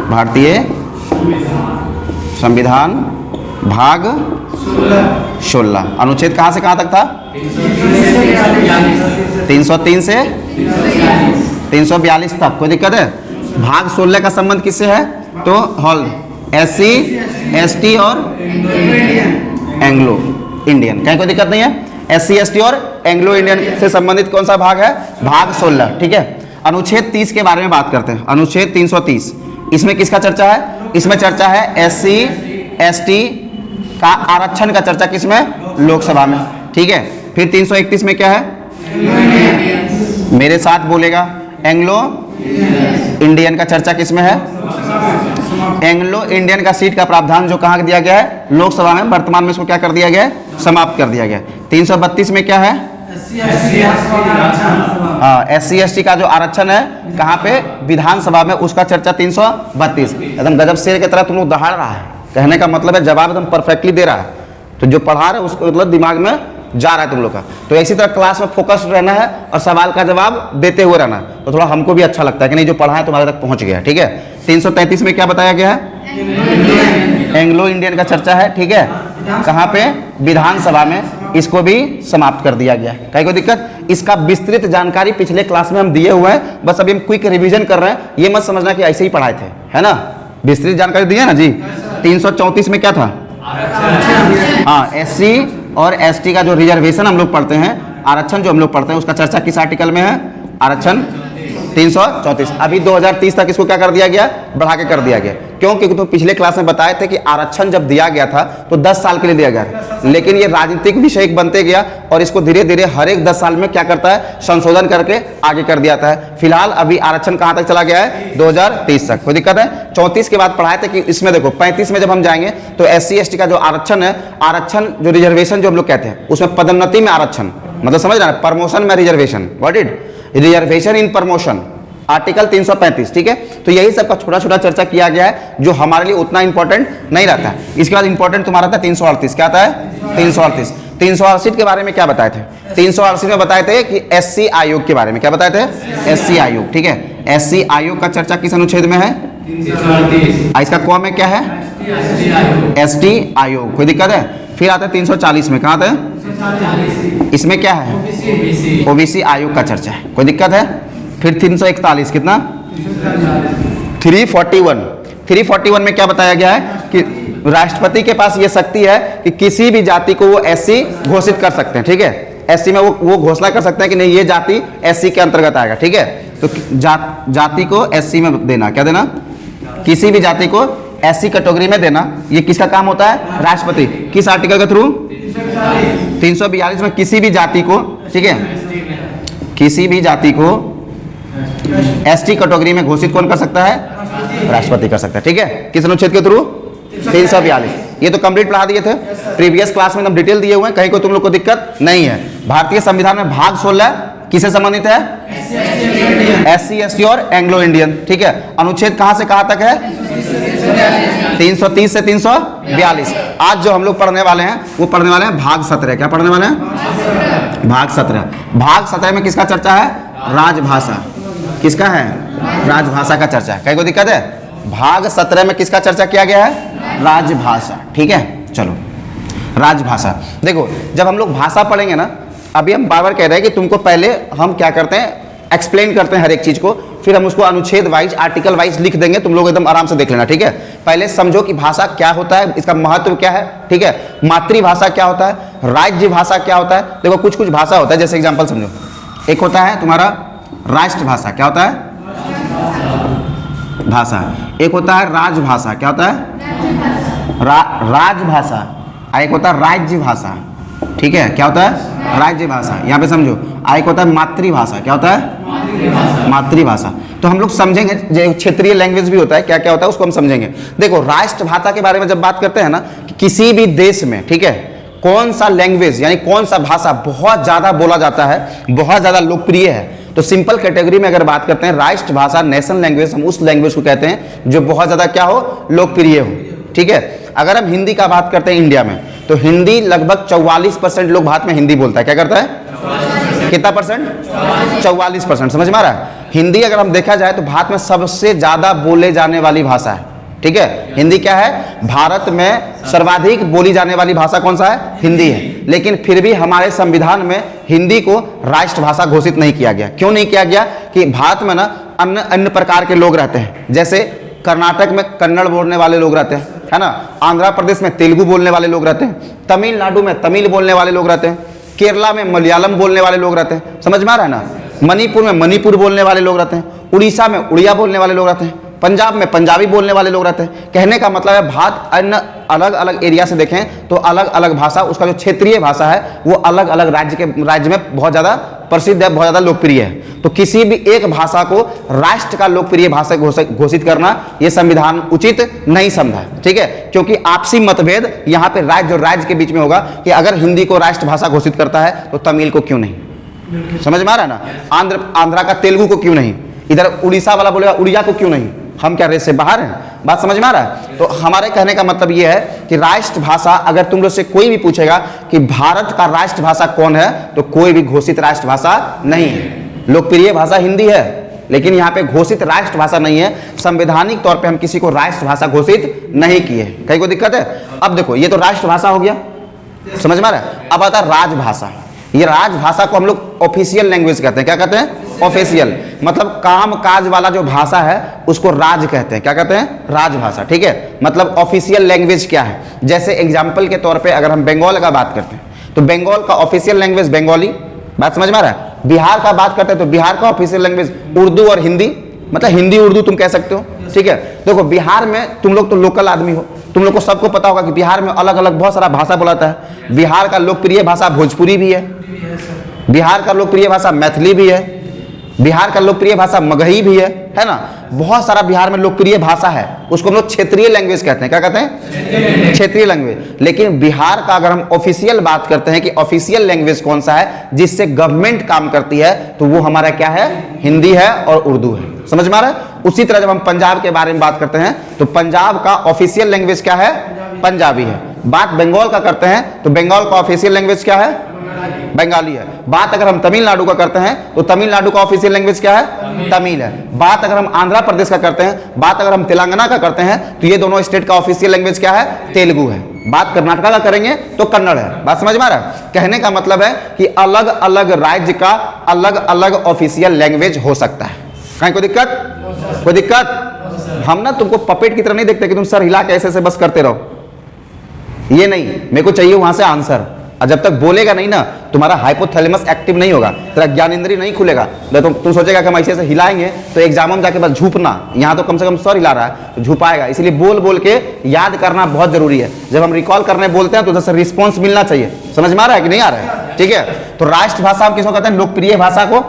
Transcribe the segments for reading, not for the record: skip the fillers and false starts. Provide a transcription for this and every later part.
भारतीय संविधान भाग 16। अनुच्छेद कहाँ से कहाँ तक था? 303 से 342 तक। कोई दिक्कत है? भाग 16 का संबंध किससे है? तो हॉल SC ST और एंग्लो इंडियन। कहीं कोई दिक्कत नहीं है? SC ST और एंग्लो इंडियन से संबंधित कौन सा भाग है? भाग 16। ठीक है। अनुच्छेद 30 के बारे में बात करते हैं। अनुच्छेद 330, इसमें किसका चर्चा है? इसमें चर्चा है SC ST का आरक्षण का चर्चा किसमें? लोकसभा में। ठीक है। फिर 331 में क्या है? मेरे साथ बोलेगा, एंग्लो इंडियन का चर्चा किसमें है? एंग्लो इंडियन का सीट का प्रावधान जो कहाँ दिया गया है? लोकसभा में। वर्तमान में इसको क्या कर दिया गया है? समाप्त कर दिया गया है। 332 में क्या है? हाँ, SC ST का जो आरक्षण है कहाँ पे? विधानसभा में। उसका चर्चा 332। एकदम गजब शेर की तरह तुम लोग दहाड़ रहा है। कहने का मतलब है जवाब एकदम परफेक्टली दे रहा है, तो जो पढ़ा रहे उसको मतलब दिमाग में जा रहा है तुम लोग का। तो इसी तरह क्लास में फोकस रहना है और सवाल का जवाब देते हुए रहना है, तो थोड़ा हमको भी अच्छा लगता है कि नहीं जो पढ़ा है तुम्हारे तक पहुंच गया। ठीक है। 333 में क्या बताया गया है? एंग्लो इंडियन का चर्चा है। ठीक है। कहाँ पे? विधानसभा में। इसको भी समाप्त कर दिया गया है। कहीं कोई दिक्कत? इसका विस्तृत जानकारी पिछले क्लास में हम दिए हुए हैं, बस अभी हम क्विक रिवीजन कर रहे हैं। ये मत समझना कि ऐसे ही पढ़ाए थे, है ना? विस्तृत जानकारी दी है ना जी। 334 में क्या था? हाँ, SC और ST का जो रिजर्वेशन हम लोग पढ़ते हैं, आरक्षण जो हम लोग पढ़ते हैं, उसका चर्चा किस आर्टिकल में है? आरक्षण 334। अभी 2030 तक इसको क्या कर दिया गया? बढ़ा के कर दिया गया। क्यों? क्योंकि तो पिछले क्लास में बताए थे कि आरक्षण जब दिया गया था तो 10 साल के लिए दिया गया, लेकिन ये राजनीतिक विषय बनते गया और इसको धीरे धीरे हर एक 10 साल में क्या करता है? संशोधन करके आगे कर दिया है। फिलहाल अभी आरक्षण कहाँ तक चला गया है? 2030 तक। कोई दिक्कत है? 34 के बाद पढ़ाए थे कि इसमें देखो 35 में जब हम जाएंगे तो SC ST का जो आरक्षण है, आरक्षण जो रिजर्वेशन जो हम लोग कहते हैं, उसमें पदोन्नति में आरक्षण, मतलब समझ रहे हैं? प्रमोशन में reservation. What it? Reservation in promotion, article 335। ठीक है। तो यही सब का छोटा छोटा चर्चा किया गया है जो हमारे लिए उतना इंपॉर्टेंट नहीं रहता है। इसके बाद इंपॉर्टेंट तुम्हारा था 338। क्या आता है? 338। 368 के बारे में क्या बताए थे? 368 में बताए थे कि SC आयोग के बारे में। क्या बताए थे? SC आयोग। ठीक है। SC आयोग का चर्चा किस अनुच्छेद में है? 338। इसका कॉम में क्या है? ST आयोग। कोई दिक्कत है? फिर आता है 340 में। कहाँ आता है? इसमें क्या है? OBC आयोग का चर्चा है। कोई दिक्कत है? फिर 341 कितना? 341 में क्या बताया गया है कि राष्ट्रपति के पास ये शक्ति है कि किसी भी जाति को वो SC घोषित कर सकते हैं। ठीक है। SC में वो घोषणा कर सकते हैं कि नहीं ये जाति SC के अंतर्गत आएगा। ठीक है। तो जाति को SC में देना, क्या देना? किसी भी जाति को SC कैटेगरी में देना, ये किसका काम होता है? राष्ट्रपति। किस आर्टिकल के थ्रू? 342 में किसी भी जाति को, ठीक है, किसी भी जाति को ST कैटेगरी में घोषित कौन कर सकता है? राष्ट्रपति कर सकता है। ठीक है। किस अनुच्छेद के थ्रू? 342। ये तो कंप्लीट पढ़ा दिए थे प्रीवियस क्लास में, एकदम डिटेल दिए हुए हैं, कहीं को तुम लोग को दिक्कत नहीं है। भारतीय संविधान में भाग 16 किसे संबंधित है? SC ST और एंग्लो इंडियन। ठीक है। अनुच्छेद कहां से कहां तक है? 330 से 342। आज जो हम लोग पढ़ने वाले हैं वो पढ़ने वाले हैं भाग 17। क्या पढ़ने वाले हैं? भाग 17। भाग 17 में किसका चर्चा है? राजभाषा। किसका है? राजभाषा का चर्चा है। कहीं कोई दिक्कत है? भाग 17 में किसका चर्चा किया गया है? राजभाषा। ठीक है। चलो, राजभाषा देखो, जब हम लोग भाषा पढ़ेंगे ना, अभी हम बार बार कह रहे हैं कि तुमको पहले हम क्या करते हैं? एक्सप्लेन करते हैं हर एक चीज को, फिर हम उसको अनुच्छेद वाइज आर्टिकल वाइज लिख देंगे, तुम लोग एकदम आराम से देख लेना। ठीक है। पहले समझो कि भाषा क्या होता है, इसका महत्व क्या है। ठीक है। मातृभाषा क्या होता है, राज्य भाषा क्या होता है। देखो कुछ कुछ भाषा होता है, जैसे एग्जांपल समझो, एक होता है तुम्हारा राष्ट्रभाषा। क्या होता है? भाषा। एक होता है राजभाषा। क्या होता है? राजभाषा। एक होता है राज्य भाषा। ठीक है। क्या होता है? राज्य भाषा। यहाँ पे समझो। एक होता है मातृभाषा। क्या होता है? मातृभाषा। तो हम लोग समझेंगे, जो क्षेत्रीय लैंग्वेज भी होता है, क्या क्या होता है उसको हम समझेंगे। देखो राष्ट्रभाषा के बारे में जब बात करते हैं ना, कि किसी भी देश में, ठीक है, कौन सा लैंग्वेज यानी कौन सा भाषा बहुत ज्यादा बोला जाता है, बहुत ज्यादा लोकप्रिय है, तो सिंपल कैटेगरी में अगर बात करते हैं राष्ट्रभाषा, नेशनल लैंग्वेज, हम उस लैंग्वेज को कहते हैं जो बहुत ज्यादा क्या हो? लोकप्रिय हो। ठीक है। अगर हम हिंदी का बात करते हैं इंडिया में, तो हिंदी लगभग 44% लोग भारत में हिंदी बोलता है। क्या करता है? कितना परसेंट? 44%। समझ में आ रहा है? हिंदी अगर हम देखा जाए तो भारत में सबसे ज्यादा बोले जाने वाली भाषा है। ठीक है, हिंदी क्या है? भारत में सर्वाधिक बोली जाने वाली भाषा कौन सा है? हिंदी है। लेकिन फिर भी हमारे संविधान में हिंदी को राष्ट्रभाषा घोषित नहीं किया गया। क्यों नहीं किया गया? कि भारत में ना अन्य अन्य प्रकार के लोग रहते हैं। जैसे कर्नाटक में कन्नड़ बोलने वाले लोग रहते हैं, है ना। आंध्र प्रदेश में तेलुगु बोलने वाले लोग रहते हैं। तमिलनाडु में तमिल बोलने वाले लोग रहते हैं। केरला में मलयालम बोलने वाले लोग रहते हैं। समझ में आ रहा है ना? मणिपुर में मणिपुर बोलने वाले लोग रहते हैं। उड़ीसा में उड़िया बोलने वाले लोग रहते हैं। पंजाब में पंजाबी बोलने वाले लोग रहते हैं। कहने का मतलब है भारत अन्य अलग अलग एरिया से देखें तो अलग अलग भाषा, उसका जो क्षेत्रीय भाषा है वो अलग अलग राज्य में बहुत ज़्यादा प्रसिद्ध है, बहुत ज़्यादा लोकप्रिय है। तो किसी भी एक भाषा को राष्ट्र का लोकप्रिय भाषा घोषित करना ये संविधान उचित नहीं समझा। ठीक है, क्योंकि आपसी मतभेद यहाँ पे राज्य और राज्य के बीच में होगा कि अगर हिंदी को राष्ट्रभाषा घोषित करता है तो तमिल को क्यों नहीं। समझ में आ रहा है ना? आंध्रा का तेलुगु को क्यों नहीं, इधर उड़ीसा वाला बोलेगा उड़िया को क्यों नहीं। हम क्या रेस से बाहर हैं? बात समझ में आ रहा है? तो हमारे कहने का मतलब ये है कि राष्ट्रभाषा, अगर तुम लोग से कोई भी पूछेगा कि भारत का राष्ट्रभाषा कौन है तो कोई भी घोषित राष्ट्रभाषा नहीं है। लोकप्रिय भाषा हिंदी है लेकिन यहाँ पे घोषित राष्ट्रभाषा नहीं है। संवैधानिक तौर पे हम किसी को राष्ट्रभाषा घोषित नहीं किए। कहीं को दिक्कत है? अब देखो, ये तो राष्ट्रभाषा हो गया, समझ में आ रहा है। अब आता है राजभाषा। ये राजभाषा को हम लोग ऑफिशियल लैंग्वेज कहते हैं। क्या कहते हैं? ऑफिशियल, मतलब काम काज वाला जो भाषा है उसको राज कहते हैं। क्या कहते हैं? राजभाषा। ठीक है, मतलब ऑफिशियल लैंग्वेज क्या है? जैसे एग्जाम्पल के तौर पे अगर हम बंगाल का बात करते हैं तो बंगाल का ऑफिशियल लैंग्वेज बंगाली। बात समझ में आ रहा है? बिहार का बात करते हैं तो बिहार का ऑफिशियल लैंग्वेज उर्दू और हिंदी, मतलब हिंदी उर्दू तुम कह सकते हो। ठीक है, देखो बिहार में तुम लोग तो लोकल आदमी हो, तुम लोग को सबको पता होगा कि बिहार में अलग अलग बहुत सारा भाषा बोलाता है। बिहार का लोकप्रिय भाषा भोजपुरी भी है, बिहार का लोकप्रिय भाषा मैथिली भी है, बिहार का लोकप्रिय भाषा मगही भी है ना। बहुत सारा बिहार में लोकप्रिय भाषा है, उसको हम लोग क्षेत्रीय लैंग्वेज कहते हैं। क्या कहते हैं? क्षेत्रीय लैंग्वेज। लेकिन बिहार का अगर हम ऑफिशियल बात करते हैं कि ऑफिशियल लैंग्वेज कौन सा है जिससे गवर्नमेंट काम करती है, तो वो हमारा क्या है? हिंदी है और उर्दू है। समझ में आ रहा है? उसी तरह जब हम पंजाब के बारे में बात करते हैं तो पंजाब का ऑफिशियल लैंग्वेज क्या है? पंजाबी है। बात बंगाल का करते हैं तो बंगाल का ऑफिशियल लैंग्वेज क्या है? बंगाली है। बात अगर हम तमिलनाडु का करते हैं तो तमिलनाडु का ऑफिशियल लैंग्वेज क्या है? तमिल है। बात अगर हम आंध्र प्रदेश का करते हैं, बात अगर हम तेलंगाना का करते हैं तो ये दोनों स्टेट का ऑफिशियल लैंग्वेज क्या है? तेलुगु है। बात कर्नाटका का करेंगे तो कन्नड़ है। बात समझ में आ रहा है? कहने का मतलब है कि अलग अलग राज्य का अलग अलग ऑफिशियल लैंग्वेज हो सकता है। कहीं कोई दिक्कत? कोई दिक्कत? हम ना तुमको पपेट की तरह नहीं देखते कि तुम सर हिला के ऐसे से बस करते रहो, ये नहीं। मेरे को चाहिए वहां से आंसर। और जब तक बोलेगा नहीं ना, तुम्हारा हाइपोथैलेमस एक्टिव नहीं होगा, तेरा ज्ञानेंद्रिय नहीं खुलेगा। तो तुम सोचेगा कि हम ऐसे हिलाएंगे तो एग्जाम में जाके बस झूपना। यहाँ तो कम से कम सर हिला रहा है तो झुपाएगा। इसलिए बोल बोल के याद करना बहुत जरूरी है। जब हम रिकॉल करने बोलते हैं तो उधर से रिस्पॉन्स मिलना चाहिए। समझ में आ रहा है कि नहीं आ रहा है? ठीक है, तो राष्ट्रभाषा हम किसको कहते हैं? लोकप्रिय भाषा को।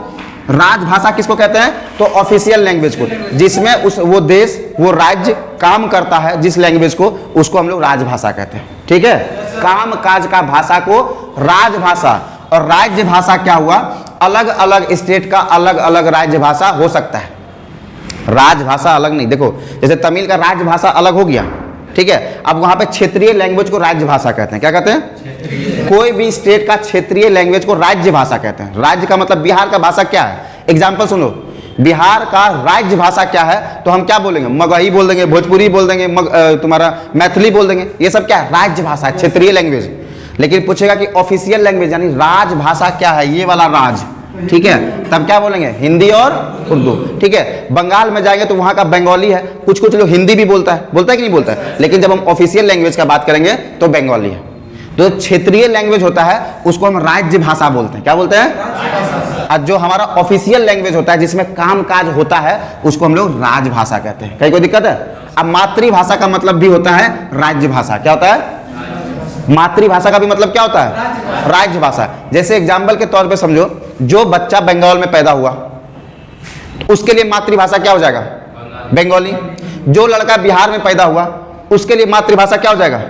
राजभाषा किसको कहते हैं? तो ऑफिशियल लैंग्वेज को, जिसमें वो देश, वो राज्य काम करता है जिस लैंग्वेज को, उसको हम लोग राजभाषा कहते हैं। ठीक है, काम काज का भाषा को राजभाषा। और राज्य भाषा क्या हुआ? अलग अलग स्टेट का अलग अलग राज्य भाषा हो सकता है। राजभाषा अलग नहीं। देखो जैसे तमिल का राजभाषा अलग हो गया, ठीक है। अब वहां पे क्षेत्रीय लैंग्वेज को राज्य भाषा कहते हैं। क्या कहते हैं? कोई भी स्टेट का क्षेत्रीय लैंग्वेज को राज्य भाषा कहते हैं। राज्य का मतलब बिहार का भाषा क्या है? एग्जाम्पल सुनो, बिहार का राज्य भाषा क्या है? तो हम क्या बोलेंगे? मगही बोल देंगे, भोजपुरी बोल देंगे, तुम्हारा मैथिली बोल देंगे। ये सब क्या है? राज्य भाषा है, क्षेत्रीय लैंग्वेज। लेकिन पूछेगा कि ऑफिशियल लैंग्वेज यानी राजभाषा क्या है? ये वाला राज, ठीक है, तब क्या बोलेंगे? हिंदी और उर्दू। ठीक है, बंगाल में जाएंगे तो वहां का बंगाली है। कुछ कुछ लोग हिंदी भी बोलता है कि नहीं बोलता है, लेकिन जब हम ऑफिशियल लैंग्वेज का बात करेंगे तो बंगाली है। जो क्षेत्रीय लैंग्वेज होता है उसको हम राज्य भाषा बोलते हैं। क्या बोलते हैं? और जो हमारा ऑफिशियल लैंग्वेज होता है जिसमें काम काज होता है उसको हम लोग राजभाषा कहते हैं। कहीं कोई दिक्कत है? अब मातृभाषा का मतलब भी होता है राज्य भाषा। क्या होता है? मातृभाषा का भी मतलब क्या होता है? राज्य भाषा। जैसे एग्जाम्पल के तौर पे समझो, जो बच्चा बंगाल में पैदा हुआ उसके लिए मातृभाषा क्या हो जाएगा? बंगाली। जो लड़का बिहार में पैदा हुआ उसके लिए मातृभाषा क्या हो जाएगा?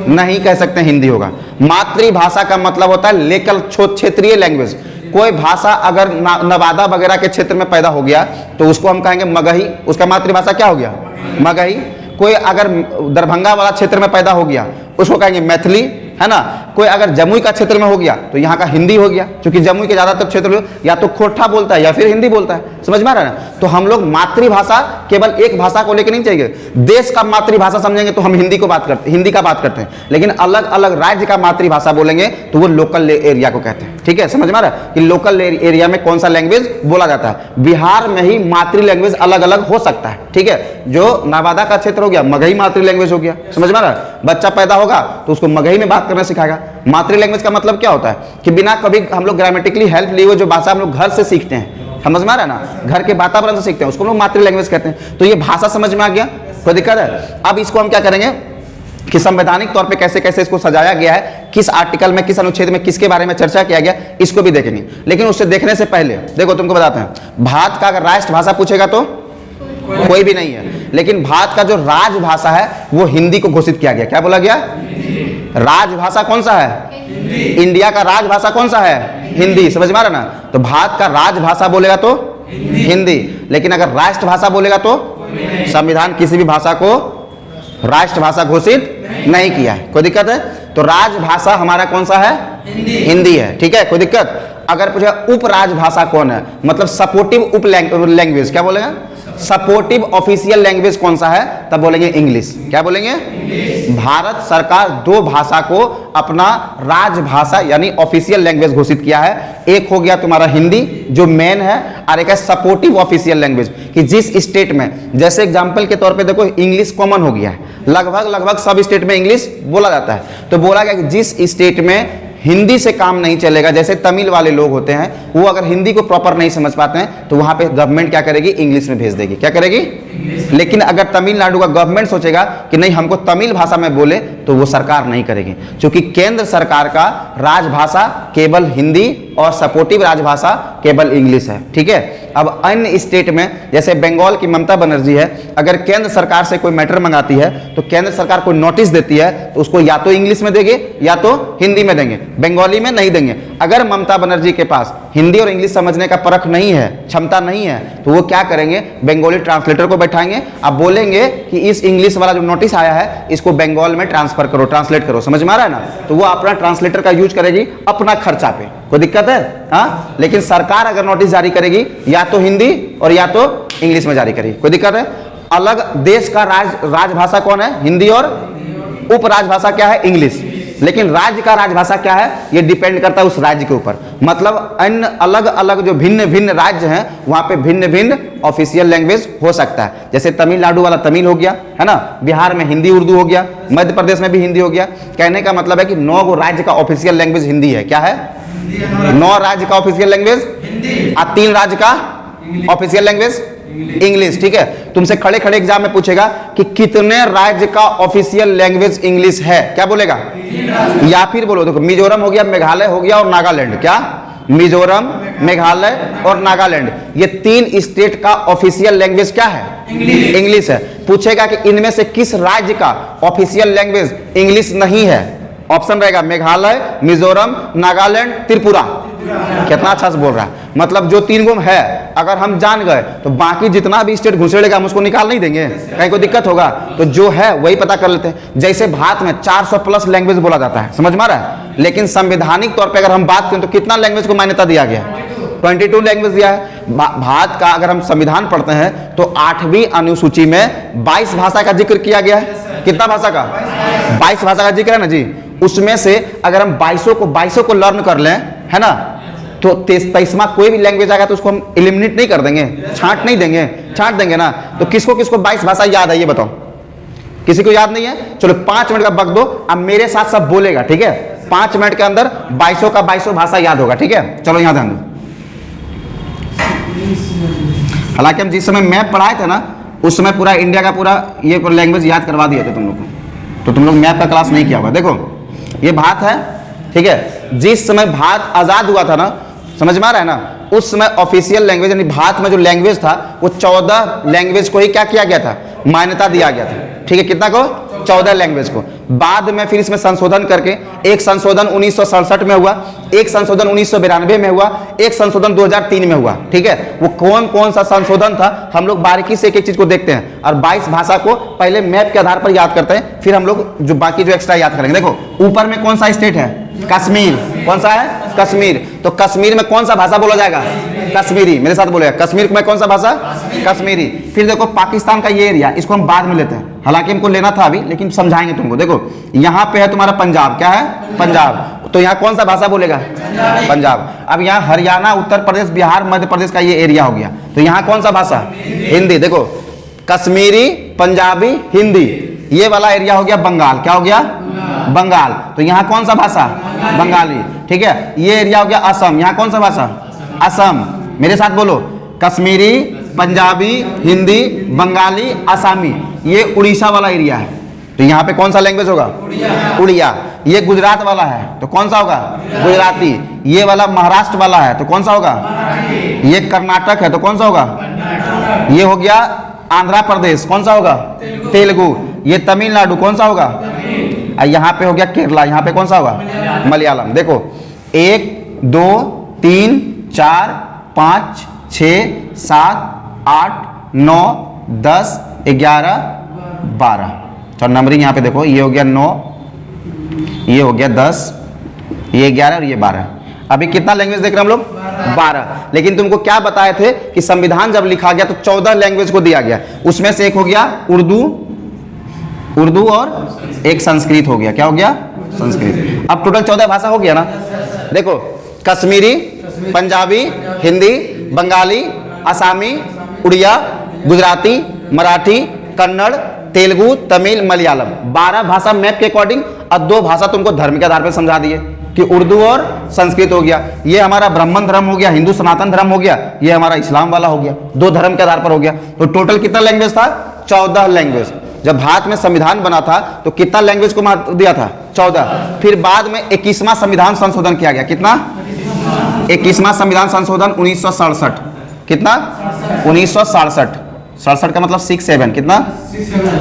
नहीं कह सकते, हिंदी होगा। मातृभाषा का मतलब होता है लेकर क्षेत्रीय लैंग्वेज। कोई भाषा अगर नवादा वगैरह के क्षेत्र में पैदा हो गया तो उसको हम कहेंगे मगही, उसका मातृभाषा क्या हो गया? मगही। कोई अगर दरभंगा वाला क्षेत्र में पैदा हो गया उसको कहेंगे मैथिली, है ना। कोई अगर जमुई का क्षेत्र में हो गया तो यहाँ का हिंदी हो गया, क्योंकि जमुई के ज़्यादातर क्षेत्र में या तो खोरठा बोलता है या फिर हिंदी बोलता है, समझ में आ रहा है ना। तो हम लोग मातृभाषा केवल एक भाषा को लेकर नहीं चाहिए, देश का मातृभाषा समझेंगे तो हम हिंदी का बात करते हैं, लेकिन अलग अलग राज्य का मातृभाषा बोलेंगे तो वो लोकल एरिया को कहते हैं। ठीक है, समझ में आ रहा है कि लोकल एरिया में कौन सा लैंग्वेज बोला जाता है। बिहार में ही मातृ लैंग्वेज अलग अलग हो सकता है। ठीक है, जो नवादा का क्षेत्र हो गया मगही मातृ लैंग्वेज हो गया, समझ में आ रहा है। बच्चा पैदा होगा तो उसको मगही में बात करना सिखाएगा। मातृ लैंग्वेज का मतलब क्या होता है कि बिना कभी हम लोग ग्रामेटिकली हेल्प लिए हुए जो भाषा हम लोग घर से सीखते हैं, समझ में आ रहा है ना, घर के वातावरण से सीखते हैं, उसको लोग मातृ लैंग्वेज कहते हैं। तो ये भाषा समझ में आ गया, कोई दिक्कत है। अब इसको हम क्या करेंगे कि संवैधानिक तौर पे कैसे कैसे इसको सजाया गया है, किस आर्टिकल में, किस अनुच्छेद में, किसके बारे में चर्चा किया गया, इसको भी देखेंगे। लेकिन उससे देखने से पहले देखो, तुमको बताते हैं, भारत का अगर राष्ट्रभाषा पूछेगा तो कोई भी नहीं है, लेकिन भारत का जो राजभाषा है वो हिंदी को घोषित किया गया। क्या बोला गया? राजभाषा कौन सा है? इंडिया का राजभाषा कौन सा है? हिंदी, समझ में आ रहा ना। तो भारत का राजभाषा बोलेगा तो हिंदी, लेकिन अगर राष्ट्रभाषा बोलेगा तो संविधान किसी भी भाषा को राष्ट्रभाषा घोषित नहीं किया है। कोई दिक्कत है? तो राजभाषा हमारा कौन सा है? हिंदी है। ठीक है, कोई दिक्कत? अगर पूछे उप राजभाषा कौन है, मतलब सपोर्टिव उप लैंग्वेज, क्या बोलेगा? सपोर्टिव ऑफिशियल लैंग्वेज कौन सा है, तब बोलेंगे इंग्लिश। क्या बोलेंगे? भारत सरकार दो भाषा को अपना राजभाषा यानी ऑफिशियल लैंग्वेज घोषित किया है। एक हो गया तुम्हारा हिंदी जो मेन है, और एक है सपोर्टिव ऑफिशियल लैंग्वेज, कि जिस स्टेट में, जैसे एग्जांपल के तौर पे देखो, इंग्लिश कॉमन हो गया है, लगभग सब स्टेट में इंग्लिश बोला जाता है। तो बोला गया कि जिस स्टेट में हिंदी से काम नहीं चलेगा, जैसे तमिल वाले लोग होते हैं, वो अगर हिंदी को प्रॉपर नहीं समझ पाते हैं तो वहां पे गवर्नमेंट क्या करेगी? इंग्लिश में भेज देगी। क्या करेगी? लेकिन अगर तमिलनाडु का गवर्नमेंट सोचेगा कि नहीं हमको तमिल भाषा में बोले, तो वो सरकार नहीं करेगी, क्योंकि केंद्र सरकार का राजभाषा केवल हिंदी और सपोर्टिव राजभाषा केवल इंग्लिश है। ठीक है। अब अन्य स्टेट में, जैसे बंगाल की ममता बनर्जी है, अगर केंद्र सरकार से कोई मैटर मंगाती है तो केंद्र सरकार को नोटिस देती है तो उसको या तो इंग्लिश में देंगे या तो हिंदी में देंगे, बंगाली में नहीं देंगे। अगर ममता बनर्जी के पास हिंदी और इंग्लिश समझने का परख नहीं है, क्षमता नहीं है, तो वो क्या करेंगे? बंगाली ट्रांसलेटर को बैठाएंगे, अब बोलेंगे कि इस इंग्लिश वाला जो नोटिस आया है इसको बंगाल में ट्रांसफर करो, ट्रांसलेट करो, समझ में आ रहा है ना। तो वो अपना ट्रांसलेटर का यूज करेगी अपना खर्चा पे। कोई दिक्कत है? हाँ, लेकिन सरकार अगर नोटिस जारी करेगी या तो हिंदी और या तो इंग्लिश में जारी करेगी। कोई दिक्कत है? अलग देश का राजभाषा कौन है? हिंदी, और उप राजभाषा क्या है? इंग्लिश। लेकिन राज्य का राजभाषा क्या है? ये डिपेंड करता है उस राज्य के ऊपर, मतलब अन्य अलग अलग जो भिन्न भिन्न राज्य हैं वहां पे भिन्न भिन्न ऑफिशियल लैंग्वेज हो सकता है। जैसे तमिलनाडु वाला तमिल हो गया, है ना, बिहार में हिंदी उर्दू हो गया, मध्य प्रदेश में भी हिंदी हो गया। कहने का मतलब है कि 9 राज्य का ऑफिशियल लैंग्वेज हिंदी है। क्या है? 9 राज्य का ऑफिशियल लैंग्वेज हिंदी, और 3 राज्य का ऑफिशियल लैंग्वेज इंग्लिश। ठीक है। तुमसे खड़े खड़े एग्जाम में पूछेगा कि कितने राज्य का ऑफिशियल लैंग्वेज इंग्लिश है, क्या बोलेगा? या फिर बोलो, देखो, मिजोरम हो गया, मेघालय हो गया और नागालैंड। क्या? मिजोरम, मेघालय और नागालैंड, ये 3 स्टेट का ऑफिशियल लैंग्वेज क्या है? इंग्लिश है। पूछेगा कि इनमें से किस राज्य का ऑफिशियल लैंग्वेज इंग्लिश नहीं है? ऑप्शन रहेगा मेघालय, मिजोरम, नागालैंड, त्रिपुरा। कितना अच्छा से बोल रहा है, मतलब जो 3 गुम है अगर हम जान गए तो बाकी जितना भी स्टेट घुसेड़ेगा हम उसको निकाल नहीं देंगे, कहीं कोई दिक्कत होगा तो जो है वही पता कर लेते हैं। जैसे भारत में 400 प्लस लैंग्वेज बोला जाता है, समझ में आ रहा है, लेकिन संवैधानिक तौर पे अगर हम बात करें तो कितना लैंग्वेज को मान्यता दिया गया? 22 लैंग्वेज दिया है। भारत का अगर हम संविधान पढ़ते हैं तो 8वीं अनुसूची में 22 भाषा का जिक्र किया गया है। कितना भाषा का? 22 भाषा का जिक्र है ना जी। उसमें से अगर हम 22 को लर्न कर लें, है ना, तो 23वां कोई भी लैंग्वेज आएगा तो उसको हम एलिमिनेट नहीं कर देंगे, छांट नहीं देंगे, छांट देंगे ना। तो किसको किसको 22 भाषा याद है ये बताओ? किसी को याद नहीं है? चलो 5 मिनट का वक्त दो, अब मेरे साथ सब बोलेगा, ठीक है? 5 मिनट के अंदर 22 का 22 भाषा याद होगा, ठीक है? चलो यहां ध्यान दो। हालांकि हम जिस समय मैप पढ़ाए थे ना उस समय पूरा इंडिया का पूरा ये लैंग्वेज याद करवा दिए थे तुम लोग को, तो तुम लोग मैप का क्लास नहीं किया हुआ। देखो ये भारत है, ठीक है? जिस समय भारत आजाद हुआ था ना, समझ में आ रहा है ना, उस समय ऑफिशियल लैंग्वेज यानी भारत में जो लैंग्वेज था वो 14 लैंग्वेज को ही क्या किया गया था? मान्यता दिया गया था, ठीक है? कितना को? 14 लैंग्वेज को। बाद में फिर इसमें संशोधन करके एक संशोधन 1967 में हुआ, एक संशोधन 1992 में हुआ, एक संशोधन 2003 में हुआ। ठीक है, वो कौन कौन सा संशोधन था हम लोग बारीकी से एक एक चीज को देखते हैं और 22 भाषा को पहले मैप के आधार पर याद करते हैं, फिर हम लोग जो बाकी जो एक्स्ट्रा याद करेंगे। देखो ऊपर में कौन सा स्टेट है? कश्मीर। कौन सा है? कश्मीर। तो कश्मीर में कौन सा भाषा बोला जाएगा? कश्मीरी। मेरे साथ बोलेगा, कश्मीर में कौन सा भाषा? कश्मीरी। फिर देखो पाकिस्तान का ये एरिया, इसको हम बाद में लेते हैं, हालांकि हमको लेना था अभी, लेकिन समझाएंगे तुमको। देखो यहाँ पे है तुम्हारा पंजाब, क्या है? पंजाब। तो यहाँ कौन सा भाषा बोलेगा? पंजाब। अब यहाँ हरियाणा, उत्तर प्रदेश, बिहार, मध्य प्रदेश का ये एरिया हो गया, तो यहाँ कौन सा भाषा? हिंदी। देखो कश्मीरी, पंजाबी, हिंदी। ये वाला एरिया हो गया बंगाल, क्या हो गया? बंगाल। तो यहाँ कौन सा भाषा? बंगाली। ठीक है, ये एरिया हो गया असम, यहाँ कौन सा भाषा? असम। मेरे साथ बोलो, कश्मीरी, पंजाबी, हिंदी, बंगाली, आसामी। ये उड़ीसा वाला एरिया है, तो यहाँ पे कौन सा लैंग्वेज होगा? उड़िया। ये गुजरात वाला है, तो कौन सा होगा? गुजराती। ये वाला महाराष्ट्र वाला है, तो कौन सा होगा? ये कर्नाटक है, तो कौन सा होगा? ये हो गया आंध्र प्रदेश, कौन सा होगा? तेलुगु। ये तमिलनाडु, कौन सा होगा? यहाँ पे हो गया केरला, यहाँ पे कौन सा होगा? मलयालम। देखो 1 2 3 4 5 6 7 8 9 10 11 12। तो नंबरिंग यहाँ पे देखो, ये हो गया 9, ये हो गया 10, ये 11 और ये 12। अभी कितना लैंग्वेज देख रहे हैं हम लोग? 12। लेकिन तुमको क्या बताए थे कि संविधान जब लिखा गया तो 14 लैंग्वेज को दिया गया, उसमें से एक हो गया उर्दू और एक संस्कृत हो गया। क्या हो गया? संस्कृत। अब टोटल 14 भाषा हो गया ना। देखो कश्मीरी, पंजाबी, हिंदी, बंगाली, आसामी, उड़िया, गुजराती, मराठी, कन्नड़, तेलुगु, तमिल, मलयालम। 12 भाषा मैप के अकॉर्डिंग, और 2 भाषा तुमको धर्म के आधार पर समझा दिए कि उर्दू और संस्कृत हो गया। ये हमारा ब्राह्मण धर्म हो गया, हिंदू सनातन धर्म हो गया, ये हमारा इस्लाम वाला हो गया। 2 धर्म के आधार पर हो गया। तो टोटल कितना लैंग्वेज था? 14 लैंग्वेज। जब भारत में संविधान बना था तो कितना लैंग्वेज को महत्व दिया था? 14। फिर बाद में 21वां संविधान संशोधन किया गया। कितना? 21वां संविधान संशोधन 1967। कितना? 1967। 67 का मतलब 67। कितना?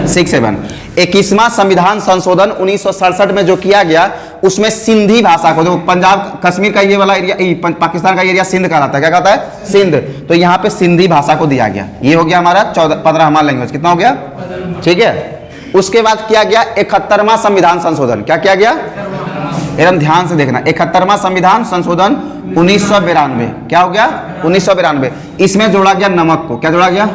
67। 21वां संविधान संशोधन 1967 में जो किया गया, उसमें सिंधी भाषा को, देखो पंजाब कश्मीर का ये वाला एरिया, पाकिस्तान का एरिया सिंध कहलाता है। क्या कहता है? सिंध। तो यहाँ पे सिंधी भाषा को दिया गया। ये हो गया हमारा 15वां लैंग्वेज। कितना हो गया? ठीक है। उसके बाद किया गया 71वां संविधान संशोधन। क्या किया गया? एकदम ध्यान से देखना। 71वां संविधान संशोधन 1992। क्या हो गया? 1992। इसमें जोड़ा गया नमक को। क्या जोड़ा गया?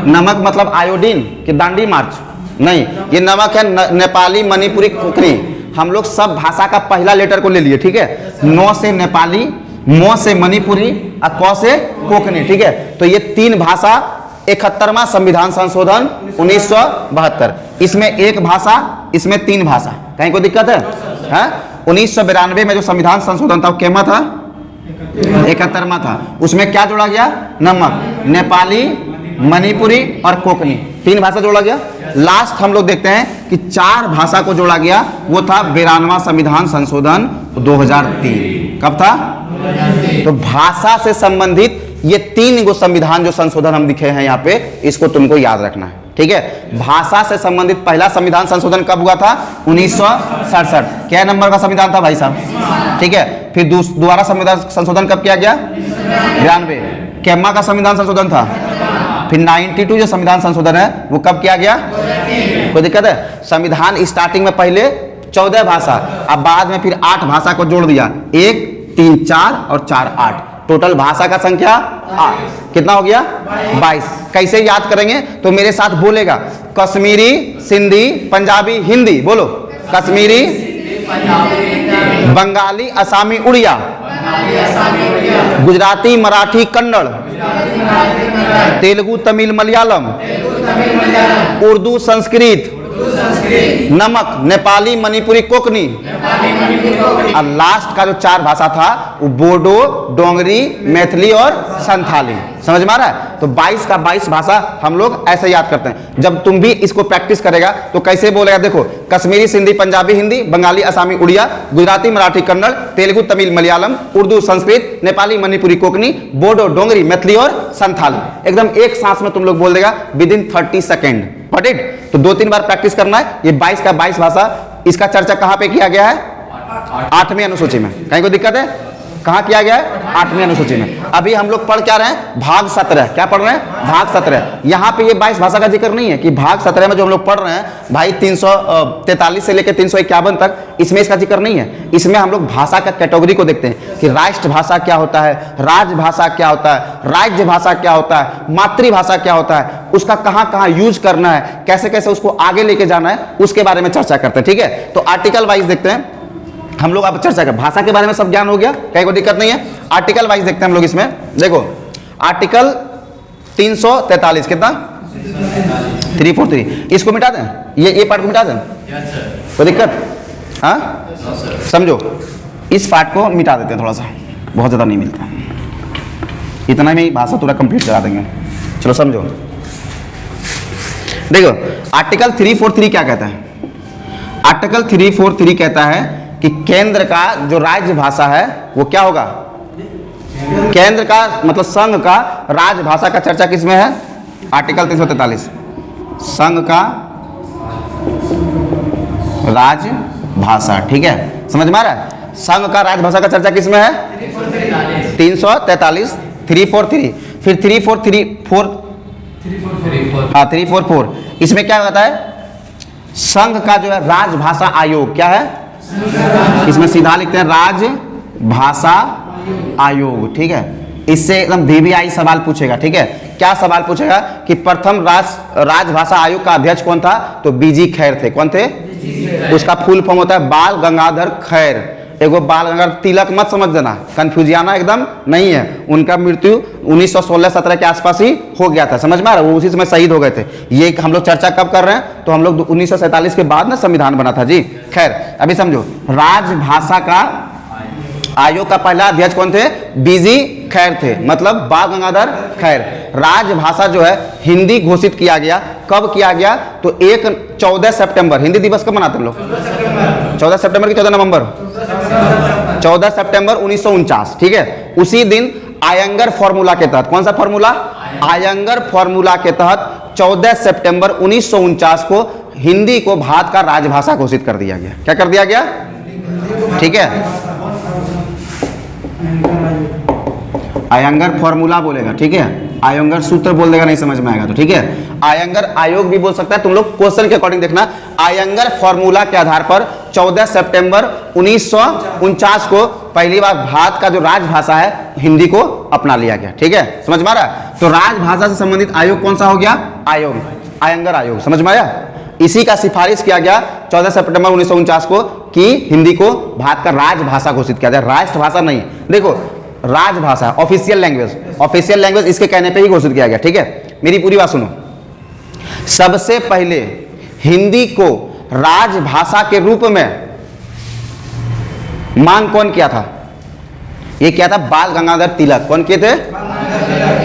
नमक मतलब आयोडीन कि दांडी मार्च? नहीं, ये नमक है नेपाली, मणिपुरी, कोंकणी। हम लोग सब भाषा का पहला लेटर को ले लिए। ठीक है, न से नेपाली, म से मणिपुरी और क से कोंकणी। ठीक है, तो ये 3 भाषा 71वां संविधान संशोधन 1972। इसमें एक भाषा, इसमें 3 भाषा। कहीं कोई दिक्कत है? 1992 में जो संविधान संशोधन था वो केमा था? 71वां था। उसमें क्या जोड़ा गया? नमक, नेपाली, मणिपुरी और कोंकणी। 3 भाषा जोड़ा गया। लास्ट हम लोग देखते हैं कि 4 भाषा को जोड़ा गया, वो था 92वां संविधान संशोधन 2003। कब था? तो भाषा से संबंधित ये 3 गो संविधान जो संशोधन हम दिखे हैं यहाँ पे, इसको तुमको याद रखना है। ठीक है, भाषा से संबंधित पहला संविधान संशोधन कब हुआ था? 1967। क्या नंबर का संविधान था भाई साहब? ठीक है, फिर दोबारा संविधान संशोधन कब किया गया? 92। केमा का संविधान संशोधन था। फिर 92 जो संविधान संशोधन है वो कब किया गया? कोई दिक्कत है? संविधान स्टार्टिंग में पहले 14 भाषा, अब बाद में फिर 8 भाषा को जोड़ दिया। 1 3 4 और 4 8। टोटल भाषा का संख्या 8। कितना हो गया? 22। कैसे याद करेंगे? तो मेरे साथ बोलेगा, कश्मीरी, सिंधी, पंजाबी, हिंदी। बोलो, कश्मीरी, बंगाली, असामी, उड़िया, गुजराती, मराठी, कन्नड़, तेलुगु, तमिल, मलयालम, उर्दू, संस्कृत, नमक, नेपाली, मणिपुरी, कोंकणी, और लास्ट का जो 4 भाषा था वो बोडो, डोंगरी, मैथिली और संथाली। समझ में आ रहा है? तो 22 का 22 भाषा हम लोग ऐसे याद करते हैं। जब तुम भी इसको प्रैक्टिस करेगा तो कैसे बोलेगा? देखो, कश्मीरी, सिंधी, पंजाबी, हिंदी, बंगाली, असामी, उड़िया, गुजराती, मराठी, कन्नड़, तेलुगु, तमिल, मलयालम, उर्दू, संस्कृत, नेपाली, मणिपुरी, कोंकणी, बोडो, डोंगरी, मैथिली और संथाली। एकदम एक सांस में तुम लोग बोल देगा with in 30 second. Got it. तो 2-3 बार प्रैक्टिस करना है। ये 22 का 22 भाषा, इसका चर्चा कहां पे किया गया है? 8वीं अनुसूची में। कहीं कोई दिक्कत है? कहां किया गया है? 8वीं अनुसूची में। अभी हम लोग पढ़ क्या रहे हैं? भाग 17। क्या पढ़ रहे हैं? भाग 17। यहां पे ये 22 भाषा का जिक्र नहीं है कि भाग 17 में जो हम लोग पढ़ रहे हैं भाई 343 से लेकर 351 तक, इसमें इसका जिक्र नहीं है। इसमें हम लोग भाषा का कैटेगरी को देखते हैं कि राष्ट्रभाषा क्या होता है, राजभाषा क्या होता है, राज्य भाषा क्या होता है, मातृभाषा क्या होता है, उसका कहां कहां यूज करना है, कैसे कैसे उसको आगे लेके जाना है, उसके बारे में चर्चा करते हैं। ठीक है, तो आर्टिकल वाइज देखते हैं हम लोग। अब चर्चा करें भाषा के बारे में, सब ज्ञान हो गया, कहीं कोई दिक्कत नहीं है। आर्टिकल वाइज देखते हैं हम लोग इसमें। देखो आर्टिकल 343 कितना? 343। इसको मिटा दें, ये पार्ट को मिटा दें, कोई दिक्कत? हाँ समझो, इस पार्ट को मिटा देते हैं, थोड़ा सा बहुत ज्यादा नहीं मिलता, इतना में भाषा पूरा कंप्लीट करा देंगे। चलो समझो, देखो आर्टिकल 343 क्या कहता है? आर्टिकल 343 कहता है कि केंद्र का जो राज्य भाषा है वो क्या होगा? केंद्र का मतलब संघ का राजभाषा का चर्चा किसमें है? आर्टिकल 343। संघ का राजभाषा, ठीक है, समझ में आ रहा है? संघ का राजभाषा का चर्चा किसमें है? 343, 343। फिर 344, इसमें क्या कहता है? संघ का जो है राजभाषा आयोग क्या है? इसमें सीधा लिखते हैं राजभाषा आयोग, ठीक है। इससे एकदम VVI सवाल पूछेगा, ठीक है। क्या सवाल पूछेगा कि प्रथम राजभाषा आयोग का अध्यक्ष कौन था? तो BG खैर थे। कौन थे? उसका फुल फॉर्म होता है बाल गंगाधर खैर। एगो बाल गंगाधर तिलक मत समझ देना, कंफ्यूजियाना एकदम नहीं है। उनका मृत्यु 1916-17 के आसपास ही हो गया था, समझ में आ रहा है? वो उसी समय शहीद हो गए थे। ये हम लोग चर्चा कब कर रहे हैं? तो हम लोग 1947 के बाद ना संविधान बना था जी। खैर अभी समझो, राजभाषा का आयोग का पहला अध्यक्ष कौन थे? BG खैर थे, मतलब बाल गंगाधर खैर। राजभाषा जो है हिंदी घोषित किया गया, कब किया गया? तो 14 सितंबर, हिंदी दिवस कब मनाते हैं लोग? 14 सितंबर की 14 नवंबर, 14 सितंबर 1949, ठीक है। उसी दिन आयंगर फॉर्मूला के तहत, कौन सा फॉर्मूला? आयंगर फॉर्मूला के तहत 14 सितंबर 1949 को हिंदी को भारत का राजभाषा घोषित कर दिया गया। क्या कर दिया गया? ठीक है, आयंगर फॉर्मूला बोलेगा, ठीक है। आयंगर सूत्र बोल देगा, नहीं समझ में आएगा तो, ठीक है। आयंगर आयोग भी बोल सकता है, तुम लोग क्वेश्चन के अकॉर्डिंग देखना। आयंगर फॉर्मूला के आधार पर 14 सितंबर 1949 को पहली बार भारत का जो राजभाषा है हिंदी को अपना लिया गया, ठीक है। समझ में आ रहा है? तो राजभाषा से संबंधित आयोग कौन सा हो गया? आयोग, आयंगर आयोग। समझ में आया? इसी का सिफारिश किया गया 14 सितंबर 1949 को कि हिंदी को भारत का राजभाषा घोषित किया जाए, राष्ट्रभाषा नहीं। देखो राजभाषा ऑफिशियल लैंग्वेज, ऑफिशियल लैंग्वेज इसके कहने पे ही घोषित किया गया, ठीक है। मेरी पूरी बात सुनो। सबसे पहले हिंदी को राजभाषा के रूप में मांग कौन किया था? ये क्या था? बाल गंगाधर तिलक। कौन किए थे?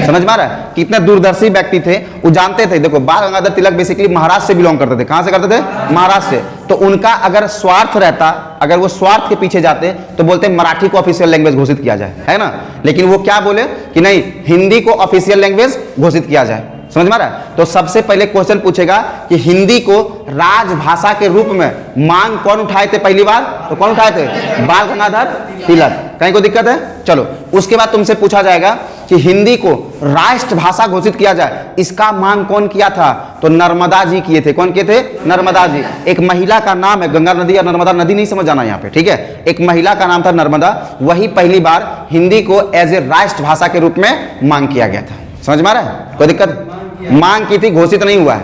समझ में आ रहा है? कितने दूरदर्शी व्यक्ति थे, वो जानते थे। देखो बाल गंगाधर तिलक बेसिकली महाराष्ट्र से बिलोंग करते थे। कहां से करते थे? महाराष्ट्र से। तो उनका अगर स्वार्थ रहता, अगर वो स्वार्थ के पीछे जाते तो बोलते मराठी को ऑफिशियल लैंग्वेज घोषित किया जाए, है ना। लेकिन वो क्या बोले कि नहीं, हिंदी को ऑफिशियल लैंग्वेज घोषित किया जाए। समझ में आ रहा है? तो सबसे पहले क्वेश्चन पूछेगा कि हिंदी को राजभाषा के रूप में मांग कौन उठाए थे पहली बार? तो कौन उठाए थे? बाल गंगाधर तिलक। कहीं कोई दिक्कत है? चलो उसके बाद तुमसे पूछा जाएगा कि हिंदी को राष्ट्रभाषा घोषित किया जाए, इसका मांग कौन किया था? तो नर्मदा जी किए थे। कौन किए थे? नर्मदा जी। एक महिला का नाम है, गंगा नदी या नर्मदा नदी नहीं समझ जाना यहाँ पे, ठीक है। एक महिला का नाम था नर्मदा, वही पहली बार हिंदी को एज ए राष्ट्रभाषा के रूप में मांग किया गया था। समझ में आ रहा है? कोई दिक्कत? मांग की थी, घोषित नहीं हुआ है।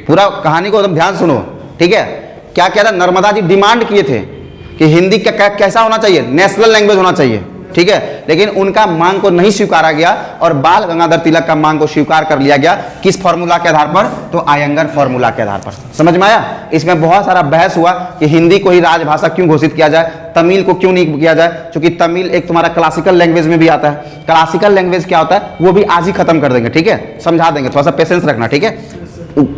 पूरा कहानी को एकदम ध्यान सुनो, ठीक है। क्या क्या था? नर्मदा जी डिमांड किए थे कि हिंदी कैसा होना चाहिए? नेशनल लैंग्वेज होना चाहिए, ठीक है। लेकिन उनका मांग को नहीं स्वीकारा गया और बाल गंगाधर तिलक का मांग को स्वीकार कर लिया गया। किस फॉर्मूला के आधार पर? तो आयंगर फॉर्मूला के आधार पर। समझ में आया? इसमें बहुत सारा बहस हुआ कि हिंदी को ही राजभाषा क्यों घोषित किया जाए, तमिल को क्यों नहीं किया जाए, क्योंकि तमिल एक तुम्हारा क्लासिकल लैंग्वेज में भी आता है। क्लासिकल लैंग्वेज क्या होता है वो भी आज ही खत्म कर देंगे, ठीक है, समझा देंगे, थोड़ा सा पेशेंस रखना, ठीक है।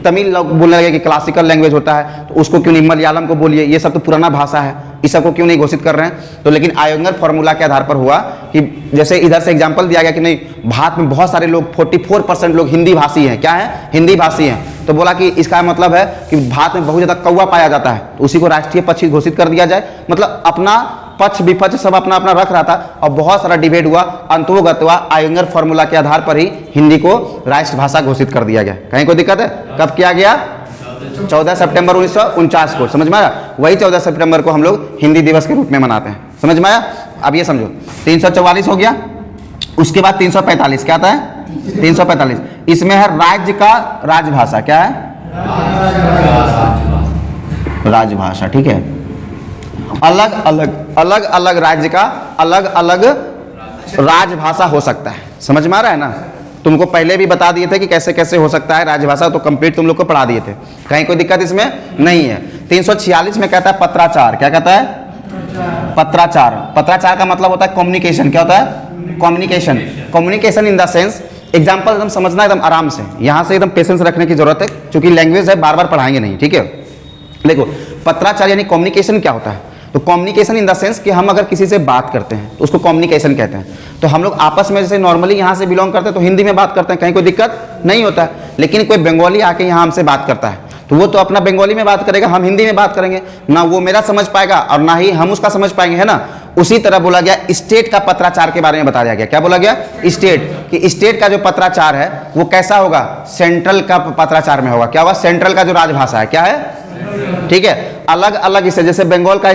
तमिल लोग बोलने लगे कि क्लासिकल लैंग्वेज होता है, तो उसको क्यों नहीं, मलयालम को बोलिए, ये सब तो पुराना भाषा है, इस सबको क्यों नहीं घोषित कर रहे हैं। तो लेकिन आयंगर फॉर्मूला के आधार पर हुआ कि जैसे इधर से एग्जांपल दिया गया कि नहीं, भारत में बहुत सारे लोग 44% लोग हिंदी भाषी हैं। क्या है? हिंदी भाषी हैं। तो बोला कि इसका मतलब है कि भारत में बहुत ज़्यादा कौवा पाया जाता है, तो उसी को राष्ट्रीय पक्षी घोषित कर दिया जाए। मतलब अपना पक्ष विपक्ष सब अपना अपना रख रहा था और बहुत सारा डिबेट हुआ, अंतोगत्वा आयंगर फॉर्मूला के आधार पर ही हिंदी को राष्ट्रभाषा घोषित कर दिया गया। कहीं कोई दिक्कत है? कब किया गया? 14 सितंबर 1949 को। समझ में आया? वही 14 सितंबर को हम लोग हिंदी दिवस के रूप में मनाते हैं। समझ में आया? अब ये समझो 344 हो गया, उसके बाद 345 क्या आता है? 345 इसमें है राज्य का राजभाषा। क्या है? राजभाषा। ठीक है, अलग अलग राज्य का अलग अलग राजभाषा हो सकता है। समझ में आ रहा है ना? तुमको पहले भी बता दिए थे कि कैसे कैसे हो सकता है राजभाषा, तो कंप्लीट तुम लोग को पढ़ा दिए थे, कहीं कोई दिक्कत इसमें नहीं है। 346 में कहता है पत्राचार। क्या कहता है? पत्राचार। पत्राचार का मतलब होता है कम्युनिकेशन। क्या होता है? Communication. Communication in the sense, example एकदम समझना एकदम आराम से, यहाँ से एकदम पेशेंस रखने की जरूरत है, क्योंकि लैंग्वेज है, बार बार पढ़ाएंगे नहीं। ठीक है, देखो पत्राचार यानी कम्युनिकेशन क्या होता है? तो कम्युनिकेशन इन द सेंस कि हम अगर किसी से बात करते हैं तो उसको कम्युनिकेशन कहते हैं। तो हम लोग आपस में जैसे नॉर्मली यहाँ से बिलोंग करते हैं तो हिंदी में बात करते हैं, कहीं कोई दिक्कत नहीं होता है। लेकिन कोई बंगाली आके यहाँ हमसे बात करता है तो वो तो अपना बंगाली में बात करेगा, हम हिंदी में बात करेंगे, ना वो मेरा समझ पाएगा और ना ही हम उसका समझ पाएंगे, है ना? उसी तरह बोला गया स्टेट का पत्राचार के बारे में बताया गया। क्या बोला गया? स्टेट, कि स्टेट का जो पत्राचार है वो कैसा होगा? सेंट्रल का पत्राचार में होगा। क्या होगा? सेंट्रल का जो राजभाषा है। क्या है? ठीक है, अलग अलग इसे, जैसे बंगाल का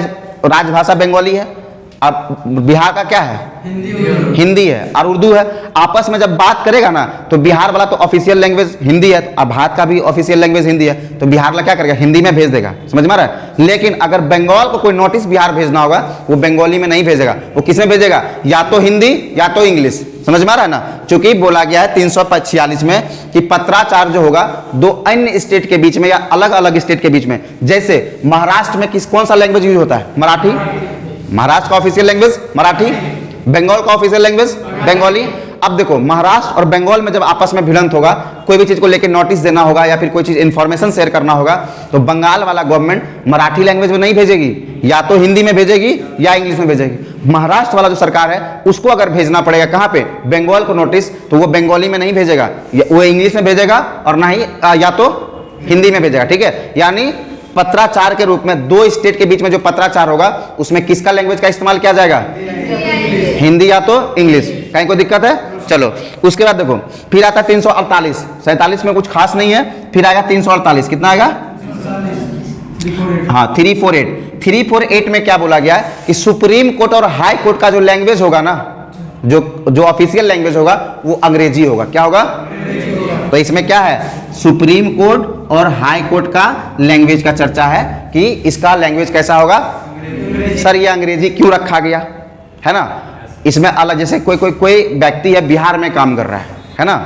राजभाषा बंगाली है, अब बिहार का क्या है? हिंदी है और उर्दू है। आपस में जब बात करेगा ना तो बिहार वाला तो ऑफिशियल लैंग्वेज हिंदी है, अब भारत का भी ऑफिशियल लैंग्वेज हिंदी है, तो बिहार वाला क्या करेगा? हिंदी में भेज देगा। समझ में आ रहा है? लेकिन अगर बंगाल को कोई नोटिस बिहार भेजना होगा वो बंगाली में नहीं भेजेगा, वो किस में भेजेगा? या तो हिंदी या तो इंग्लिश। समझ में आ रहा है ना? चूंकि बोला गया है 346 में कि पत्राचार जो होगा दो अन्य स्टेट के बीच में या अलग अलग स्टेट के बीच में, जैसे महाराष्ट्र में कौन सा लैंग्वेज यूज होता है? मराठी। महाराष्ट्र का ऑफिशियल लैंग्वेज मराठी, बंगाल का ऑफिशियल लैंग्वेज बंगाली। अब देखो महाराष्ट्र और बंगाल में जब आपस में भिड़ंत होगा, कोई भी चीज को लेकर नोटिस देना होगा या फिर कोई चीज इंफॉर्मेशन शेयर करना होगा, तो बंगाल वाला गवर्नमेंट मराठी लैंग्वेज में नहीं भेजेगी, या तो हिंदी में भेजेगी या इंग्लिश में भेजेगी। महाराष्ट्र वाला जो सरकार है उसको अगर भेजना पड़ेगा कहाँ पे? बंगाल को नोटिस, तो वो बंगाली में नहीं भेजेगा, वो इंग्लिश में भेजेगा और ना ही या तो हिंदी में भेजेगा। ठीक है, यानी पत्राचार के रूप में दो स्टेट के बीच में जो पत्राचार होगा उसमें किसका लैंग्वेज का इस्तेमाल किया जाएगा? हिंदी या तो इंग्लिश। कहीं कोई दिक्कत है? चलो उसके बाद देखो फिर आता है 348। 47 में कुछ खास नहीं है, फिर आएगा 348। कितना आएगा? हाँ 348। 348 में क्या बोला गया है कि सुप्रीम कोर्ट और हाई कोर्ट का जो लैंग्वेज होगा ना, जो ऑफिशियल लैंग्वेज होगा वो अंग्रेजी होगा। क्या होगा? तो इसमें क्या है? सुप्रीम कोर्ट और हाई कोर्ट का लैंग्वेज का चर्चा है कि इसका लैंग्वेज कैसा होगा। सर ये अंग्रेजी क्यों रखा गया है ना? इसमें अलग, जैसे कोई व्यक्ति है बिहार में काम कर रहा है ना,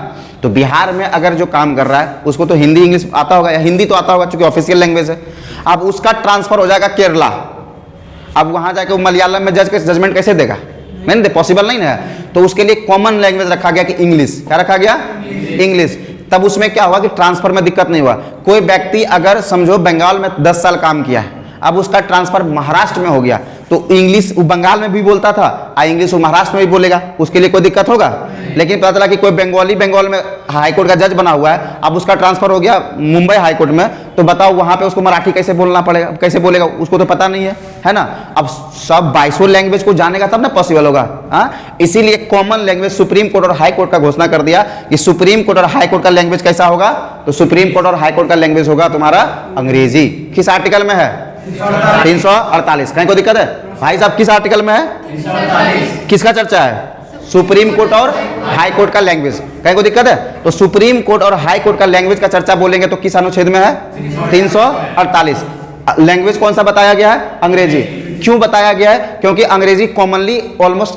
तो बिहार में अगर जो काम कर रहा है उसको तो हिंदी इंग्लिश आता होगा या हिंदी तो आता होगा क्योंकि ऑफिशियल लैंग्वेज है। अब उसका ट्रांसफर हो जाएगा केरला, अब वहां जाके वो मलयालम में जजमेंट कैसे देगा? नहीं दे, पॉसिबल नहीं है। तो उसके लिए कॉमन लैंग्वेज रखा गया कि इंग्लिश। क्या रखा गया? इंग्लिश। तब उसमें क्या हुआ कि ट्रांसफर में दिक्कत नहीं हुआ। कोई व्यक्ति अगर समझो बंगाल में 10 साल काम किया है, अब उसका ट्रांसफर महाराष्ट्र में हो गया, तो इंग्लिश वो बंगाल में भी बोलता था, इंग्लिश वो महाराष्ट्र में भी बोलेगा, उसके लिए कोई दिक्कत होगा। लेकिन पता चला कि कोई बंगाली बंगाल में हाई कोर्ट का जज बना हुआ है, अब उसका ट्रांसफर हो गया मुंबई हाई कोर्ट में, तो बताओ वहां पे उसको मराठी कैसे बोलना पड़ेगा? कैसे बोलेगा? उसको तो पता नहीं है ना? अब सब 22 लैंग्वेज को जानेगा तब ना पॉसिबल होगा। इसीलिए कॉमन लैंग्वेज सुप्रीम कोर्ट और हाई कोर्ट का घोषणा कर दिया कि सुप्रीम कोर्ट और हाई कोर्ट का लैंग्वेज कैसा होगा? तो सुप्रीम कोर्ट और हाई कोर्ट का लैंग्वेज होगा तुम्हारा अंग्रेजी। किस आर्टिकल में है? 348। कहीं कोई दिक्कत है? भाई साहब किस आर्टिकल में है? 348। किसका चर्चा है? सुप्रीम कोर्ट और हाई कोर्ट का लैंग्वेज। कहीं कोई दिक्कत है? तो सुप्रीम कोर्ट और हाई कोर्ट का लैंग्वेज का चर्चा बोलेंगे तो किस अनुच्छेद में है? 348। लैंग्वेज कौन सा बताया गया है? अंग्रेजी। क्यों बताया गया है? क्योंकि अंग्रेजी कॉमनली ऑलमोस्ट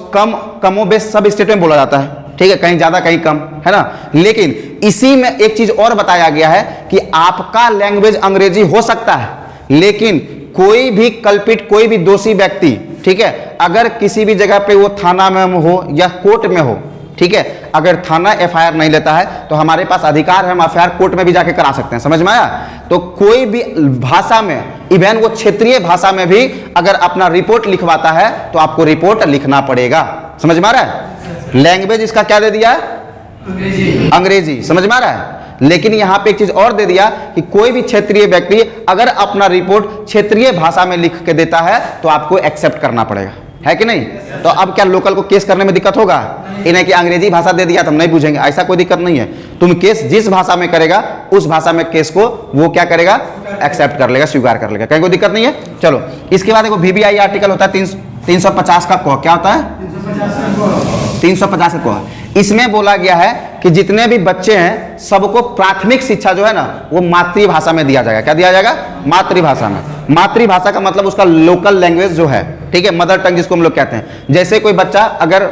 कमो बेस सब स्टेट में बोला जाता है। ठीक है, कहीं ज्यादा कहीं कम, है ना? लेकिन इसी में एक चीज और बताया गया है कि आपका लैंग्वेज अंग्रेजी हो सकता है, लेकिन कोई भी कल्पिट, कोई भी दोषी व्यक्ति, ठीक है, अगर किसी भी जगह पे वो थाना में हो या कोर्ट में हो, ठीक है, अगर थाना एफआईआर नहीं लेता है तो हमारे पास अधिकार है, हम एफआईआर कोर्ट में भी जाके करा सकते हैं। समझ में आया? तो कोई भी भाषा में, इवन वो क्षेत्रीय भाषा में भी अगर अपना रिपोर्ट लिखवाता है तो आपको रिपोर्ट लिखना पड़ेगा। समझ में आ रहा है? लैंग्वेज इसका क्या दे दिया है? अंग्रेजी। समझ में आ रहा है? लेकिन यहाँ पे एक चीज और दे दिया कि कोई भी क्षेत्रीय व्यक्ति अगर अपना रिपोर्ट क्षेत्रीय भाषा में लिख के देता है तो आपको एक्सेप्ट करना पड़ेगा, है कि नहीं। तो अब क्या लोकल को केस करने में दिक्कत होगा? इन्हें कि अंग्रेजी भाषा दे दिया तो हम नहीं पूछेंगे, ऐसा कोई दिक्कत नहीं है। तुम केस जिस भाषा में करेगा उस भाषा में केस को वो क्या करेगा, एक्सेप्ट कर लेगा, स्वीकार कर लेगा, कहीं कोई दिक्कत नहीं है। चलो इसके बाद देखो VBI आर्टिकल होता है 350 का क, क्या होता है 350 का क। इसमें बोला गया है कि जितने भी बच्चे हैं सबको प्राथमिक शिक्षा जो है ना वो मातृभाषा में दिया जाएगा। क्या दिया जाएगा? मातृभाषा में। मातृभाषा का मतलब उसका लोकल लैंग्वेज जो है, ठीक है, मदर टंग जिसको हम लोग कहते हैं। जैसे कोई बच्चा अगर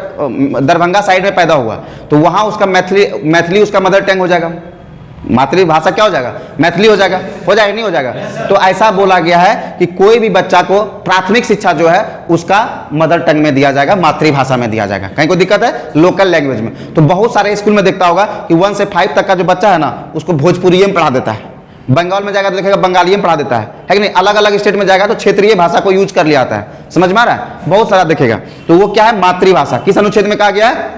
दरभंगा साइड में पैदा हुआ तो वहां उसका मैथिली उसका मदर टंग हो जाएगा, मातृभाषा क्या हो जाएगा, मैथिली हो जाएगा, नहीं हो जाएगा। तो ऐसा बोला गया है कि कोई भी बच्चा को प्राथमिक शिक्षा जो है उसका मदर टंग में दिया जाएगा, मातृभाषा में दिया जाएगा, कहीं कोई दिक्कत है लोकल लैंग्वेज में। तो बहुत सारे स्कूल में देखता होगा कि 1 से 5 तक का जो बच्चा है ना उसको भोजपुरी में पढ़ा देता है, बंगाल में जाएगा तो देखेगा बंगाली में पढ़ा देता है कि नहीं, अलग अलग स्टेट में जाएगा तो क्षेत्रीय भाषा को यूज कर लिया आता है, समझ में आ रहा है, बहुत सारा देखेगा। तो वो क्या है, मातृभाषा। किस अनुच्छेद में कहा गया है?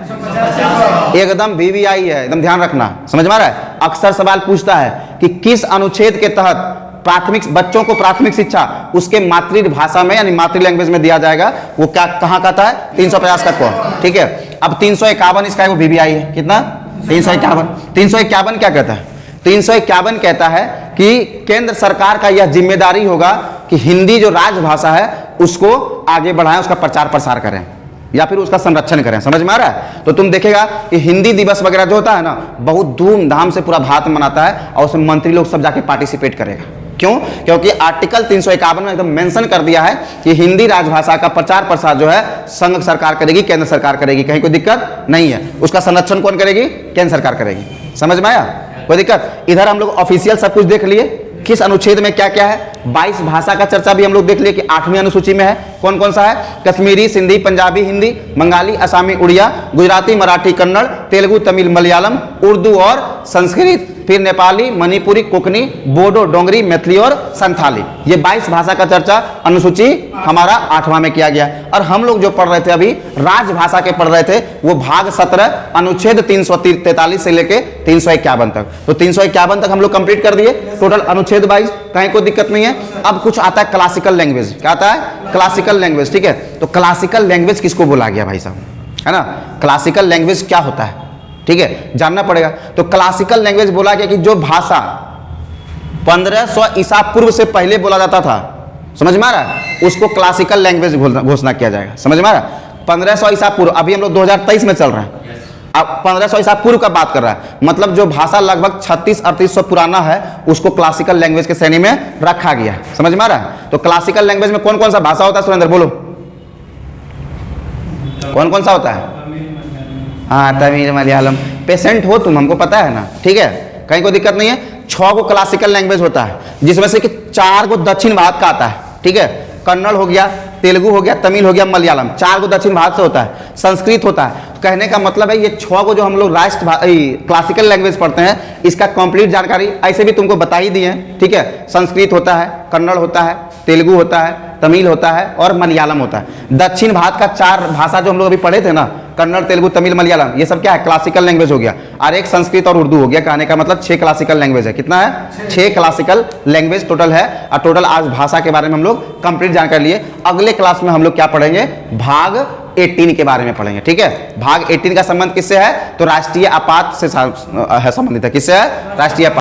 एकदम VBI है, एकदम ध्यान रखना, समझ में आ रहा है। अक्सर सवाल पूछता है कि किस अनुच्छेद के तहत प्राथमिक बच्चों को प्राथमिक शिक्षा उसके मातृभाषा में यानी मातृ लैंग्वेज में दिया जाएगा, वो क्या कहाँ कहता है? 350 का को, ठीक है। अब 351 इसका वो VBI है, कितना? 351 क्या कहता है? 351 कहता है कि केंद्र सरकार का यह जिम्मेदारी होगा कि हिंदी जो राजभाषा है उसको आगे बढ़ाएं, उसका प्रचार प्रसार करें या फिर उसका संरक्षण करें, समझ में आ रहा है। तो तुम देखेगा कि हिंदी दिवस वगैरह जो होता है ना बहुत धूमधाम से पूरा भारत मनाता है और उसमें मंत्री लोग सब जाके पार्टिसिपेट करेगा। क्यों? क्योंकि आर्टिकल 351 में एकदम मेंशन कर दिया है कि हिंदी राजभाषा का प्रचार प्रसार जो है संघ सरकार करेगी, केंद्र सरकार करेगी, कहीं कोई दिक्कत नहीं है। उसका संरक्षण कौन करेगी? केंद्र सरकार करेगी, समझ में आया, कोई दिक्कत? इधर हम लोग ऑफिशियल सब कुछ देख लिए, किस अनुच्छेद में क्या क्या है। 22 भाषा का चर्चा भी हम लोग देख लिए कि 8वीं अनुसूची में है। कौन कौन सा है? कश्मीरी, सिंधी, पंजाबी, हिंदी, बंगाली, असमी, उड़िया, गुजराती, मराठी, कन्नड़, तेलुगु, तमिल, मलयालम, उर्दू और संस्कृत, फिर नेपाली, मणिपुरी, कोकनी, बोडो, डोंगरी, मैथिली और संथाली। ये 22 भाषा का चर्चा अनुसूची हमारा 8वां में किया गया। और हम लोग जो पढ़ रहे थे अभी राजभाषा के पढ़ रहे थे वो भाग 17 अनुच्छेद 343 से लेके 351 तक। तो 351 तक हम लोग कंप्लीट कर दिए, टोटल अनुच्छेद 22, कहीं कोई दिक्कत नहीं है। अब कुछ आता है क्लासिकल लैंग्वेज। क्या आता है? क्लासिकल लैंग्वेज, ठीक है। तो क्लासिकल लैंग्वेज किसको बोला गया भाई साहब, है ना? क्लासिकल लैंग्वेज क्या होता है, ठीक है, जानना पड़ेगा। तो क्लासिकल लैंग्वेज बोला गया कि जो भाषा 1500 ईसा पूर्व से पहले बोला जाता था, समझ में आ रहा है, उसको क्लासिकल लैंग्वेज घोषणा किया जाएगा, समझ में आ रहा है। 1500 ईसा पूर्व, अभी हम लोग 2023 में चल रहे हैं, अब 1500 ईसा पूर्व का बात कर रहा है, मतलब जो भाषा लगभग 36-3800 पुराना है उसको क्लासिकल लैंग्वेज के श्रेणी में रखा गया, समझ में आ रहा है। तो क्लासिकल लैंग्वेज में कौन कौन सा भाषा होता है सुरेंद्र, बोलो कौन कौन सा होता है? हाँ, तमिल, मलयालम। पेशेंट हो तुम, हमको पता है ना, ठीक है, कहीं कोई दिक्कत नहीं है। 6 को क्लासिकल लैंग्वेज होता है जिसमें से कि 4 को दक्षिण भारत का आता है, ठीक है। कन्नड़ हो गया, तेलुगु हो गया, तमिल हो गया, मलयालम, 4 को दक्षिण भारत से होता है। संस्कृत होता है। कहने का मतलब है ये 6 को जो हम लोग क्लासिकल लैंग्वेज पढ़ते हैं इसका कंप्लीट जानकारी ऐसे भी तुमको बता ही दी है, ठीक है। संस्कृत होता है, कन्नड़ होता है, तेलुगु होता है, तमिल होता है और मलयालम होता है। दक्षिण भारत का 4 भाषा जो हम लोग अभी पढ़े थे ना, कन्नड़, तेलुगु, तमिल, मलयालम, ये सब क्या है? क्लासिकल लैंग्वेज हो गया। और एक संस्कृत और उर्दू हो गया। कहने का मतलब 6 क्लासिकल लैंग्वेज है। कितना है? 6 क्लासिकल लैंग्वेज टोटल है। और टोटल आज भाषा के बारे में हम लोग कंप्लीट जानकारी लिए। अगले क्लास में हम लोग क्या पढ़ेंगे? भाग 18 के बारे में पढ़ेंगे, ठीक है। भाग 18 का संबंध किससे है? तो राष्ट्रीय आपात से संबंधित है। किससे है? राष्ट्रीय आपात।